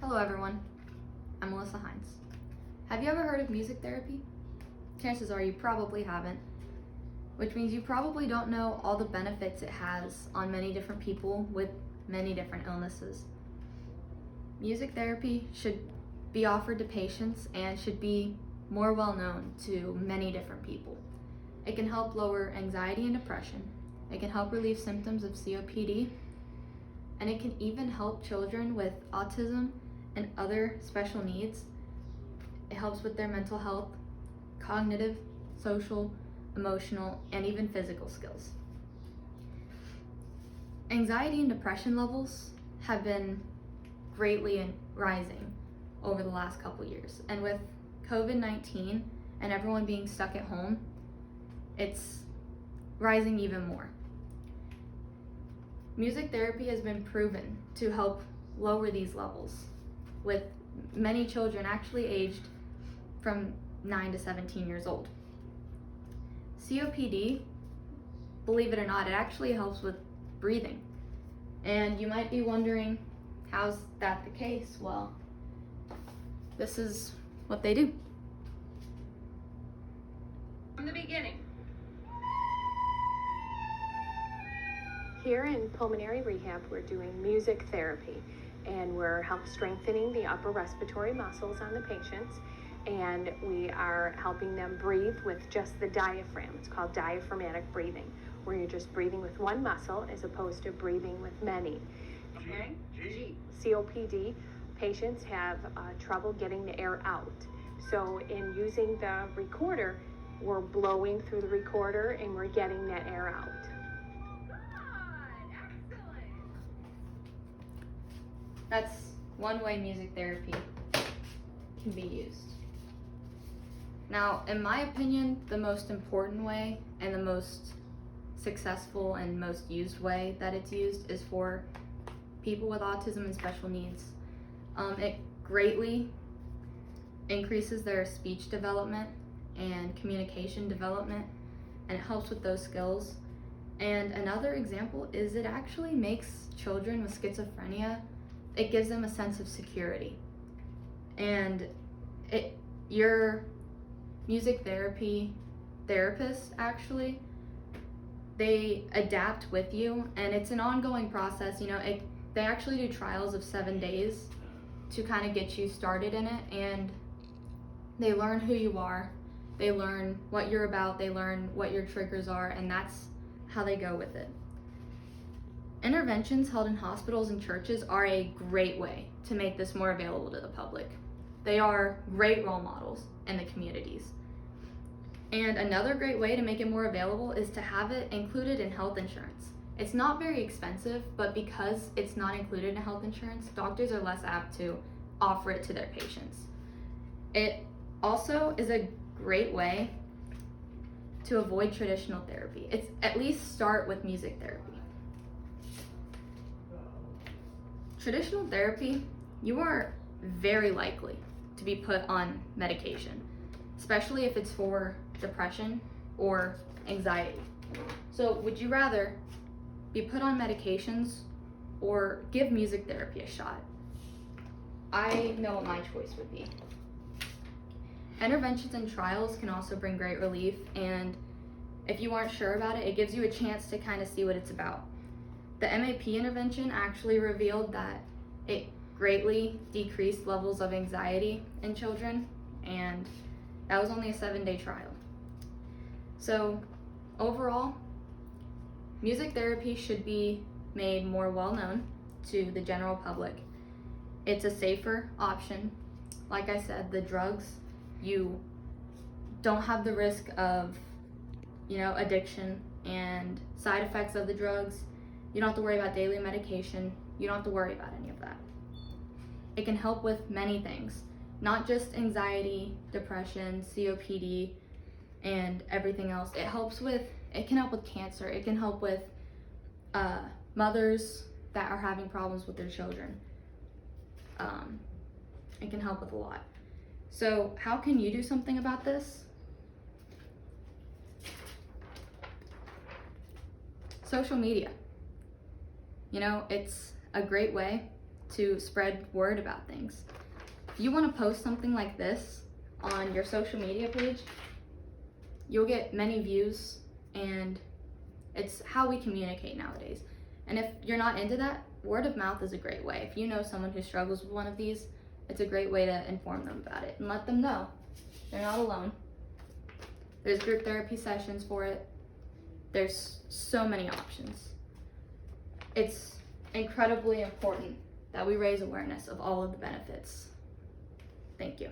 Hello everyone, I'm Melissa Hines. Have you ever heard of music therapy? Chances are you probably haven't, which means you probably don't know all the benefits it has on many different people with many different illnesses. Music therapy should be offered to patients and should be more well known to many different people. It can help lower anxiety and depression. It can help relieve symptoms of COPD, and it can even help children with autism and other special needs. It helps with their mental health, cognitive, social, emotional, and even physical skills. Anxiety and depression levels have been greatly rising over the last couple years, and with COVID-19 and everyone being stuck at home, it's rising even more. Music therapy has been proven to help lower these levels, with many children actually aged from 9 to 17 years old. COPD, believe it or not, it actually helps with breathing. And you might be wondering, how's that the case? Well, this is what they do. From the beginning. Here in pulmonary rehab, we're doing music therapy, and we're strengthening the upper respiratory muscles on the patients, and we are helping them breathe with just the diaphragm. It's called diaphragmatic breathing, where you're just breathing with one muscle as opposed to breathing with many. Okay? G. COPD patients have trouble getting the air out. So in using the recorder, we're blowing through the recorder and we're getting that air out. That's one way music therapy can be used. Now, in my opinion, the most important way and the most successful and most used way that it's used is for people with autism and special needs. It greatly increases their speech development and communication development, and it helps with those skills. And another example is it actually makes children with schizophrenia, it gives them a sense of security. And your music therapy therapists, actually, they adapt with you, and it's an ongoing process. They actually do trials of 7 days to kind of get you started in it, and they learn who you are, they learn what you're about, they learn what your triggers are, and that's how they go with it. Interventions held in hospitals and churches are a great way to make this more available to the public. They are great role models in the communities. And another great way to make it more available is to have it included in health insurance. It's not very expensive, but because it's not included in health insurance, doctors are less apt to offer it to their patients. It also is a great way to avoid traditional therapy. It's at least start with music therapy. Traditional therapy, you are very likely to be put on medication, especially if it's for depression or anxiety. So would you rather be put on medications or give music therapy a shot? I know what my choice would be. Interventions and trials can also bring great relief, and if you aren't sure about it, it gives you a chance to kind of see what it's about. The MAP intervention actually revealed that it greatly decreased levels of anxiety in children, and that was only a 7-day trial. So overall, music therapy should be made more well known to the general public. It's a safer option. Like I said, the drugs, you don't have the risk of addiction and side effects of the drugs. You don't have to worry about daily medication. You don't have to worry about any of that. It can help with many things, not just anxiety, depression, COPD, and everything else. It can help with cancer. It can help with mothers that are having problems with their children. It can help with a lot. So how can you do something about this? Social media. It's a great way to spread word about things. If you want to post something like this on your social media page, you'll get many views, and it's how we communicate nowadays. And if you're not into that, word of mouth is a great way. If you know someone who struggles with one of these, it's a great way to inform them about it and let them know they're not alone. There's group therapy sessions for it. There's so many options. It's incredibly important that we raise awareness of all of the benefits. Thank you.